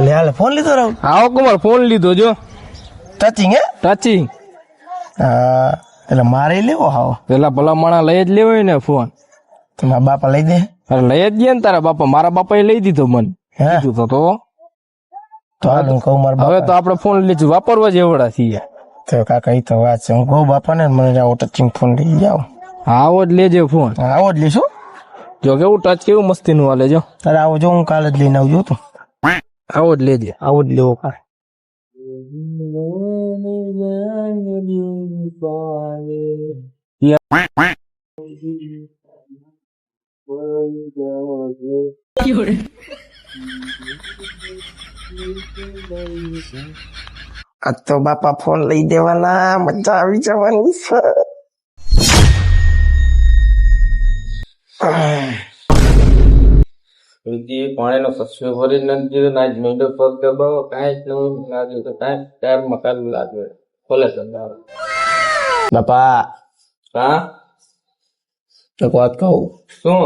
લે હાલ ફોન લીધો રાવ. આવો કુમાર ફોન લીધો જો. ટચિંગ હે? ટચિંગ. હા એટલે મારે લેવો હાવ. પેલા ભલા માણા લઈ જ લેવાય ને ફોન. તમારા બાપા લઈ દે. અરે લઈ જ ગયા ને તારા બાપા. મારા બાપા લઈ દીધો મને. હે કીધું તો તો હાલ હું કહું મારા હવે બાપા. તો આપણે ફોન લીધું વાપરવા જેવડા છીએ. તો કાકા ઈ તો વાત છે. હું કહું બાપા ને મને આવો ટચિંગ ફોન લઈ જાઓ. આવો જ લેજે ફોન. આવો જ લઈશું. જો કેવું ટચ કેવું મસ્તી નું હાલે જો. અરે આવો જો હું કાલે જ લઈને આવજો તું. આવો જ લેજે. આવો જ લેવો કાલે. આ તો બાપા ફોન લઈ દેવાના, મજા આવી જવાની છે. પાણીનો સસ્યો ભરી નથી દીધો ને આજ મીંડો પગ દબાવો કાંઈ જ નવું લાગ્યું તો કાંઈ ટાયરમાં કાલું લાગ્યું ખોલે દબાવો. બાપા હા એક વાત કહું, શું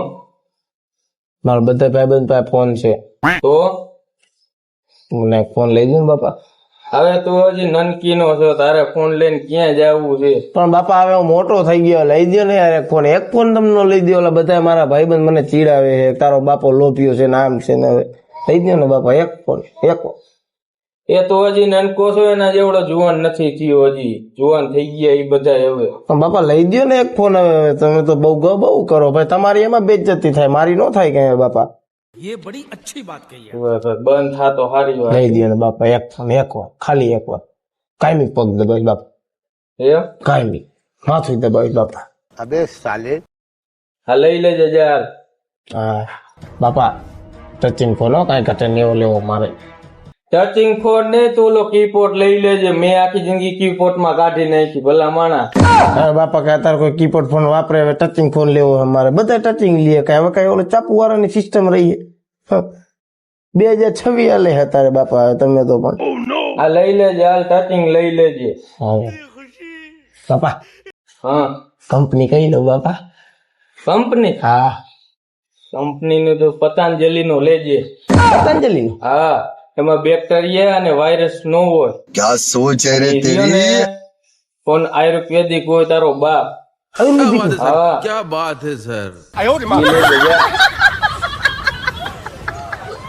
મારા બધા ભાઈબંધ પાસે ફોન છે. તો મને ફોન લઈ દો ને બાપા. હવે તું હજી નનકી નો છો, તારે ફોન લઈને ક્યાં જવું છે? પણ બાપા હવે હું મોટો થઈ ગયો, લઈ દો ને યાર એક ફોન. એક ફોન તમને લઈ દો, એટલે બધા મારા ભાઈબંધ મને ચીડાવે છે, તારો બાપો લોભિયો છે નામ છે ને. હવે લઈ દો ને બાપા એક ફોન. એક એ તો હજી નનકો છો, એના જેવડો જુવાન નથી થયો, હજી જુવાન થઈ ગયા એ બધા હવે. પણ બાપા લઈ દો ને એક ફોન. હવે તમે તો બહુ બહુ કરો ભાઈ, તમારી એમાં બેઇજ્જતી થાય, મારી ન થાય કઈ. બાપા ये बड़ी अच्छी बात कही है। બંધ થાતો હારી વાત. લઈ દો ને બાપા એક ફોન. એક વાર ખાલી એક વાર કાયમી પગ દબાવી બાપા, એમ કાયમી માથું દબાવી બાપા. अबे साले હા લઈ લેજે યાર. હા બાપા ટચિંગ ફોન હો, કાંઈ ઘટે ને એવો લેવો મારે. ટચિંગ ફોન ને તો ઓલો કીપોડ લઈ લેજે. મેં આખી જિંદગી કીપોડ માં કાઢી નાખી ભલા માણા. હવે બાપા કે અત્યારે કોઈ કીપોડ ફોન વાપરે, હવે ટચિંગ ફોન લેવો અમારે. બધા ટચિંગ લે કઈ. હવે કઈ ઓલો ચાપુ વાળાની સિસ્ટમ રહી 2026 હાલે છે અત્યારે બાપા. હવે તમે તો પણ આ લઈ લેજે હાલ, ટચિંગ લઈ લેજે. હા બાપા હા કંપની કઈ લો બાપા? કંપની હા કંપની નું તો પતંજલિ નું લેજે. પતંજલિ નું. હા એમાં બેક્ટેરિયા અને વાયરસ નો હોય. क्या सोच है रे तेरी ફોન આયુર્વેદિક હોય તારો બાપ. આયુર્વેદિક. હા क्या बात है सर। ઈ લેજે જા.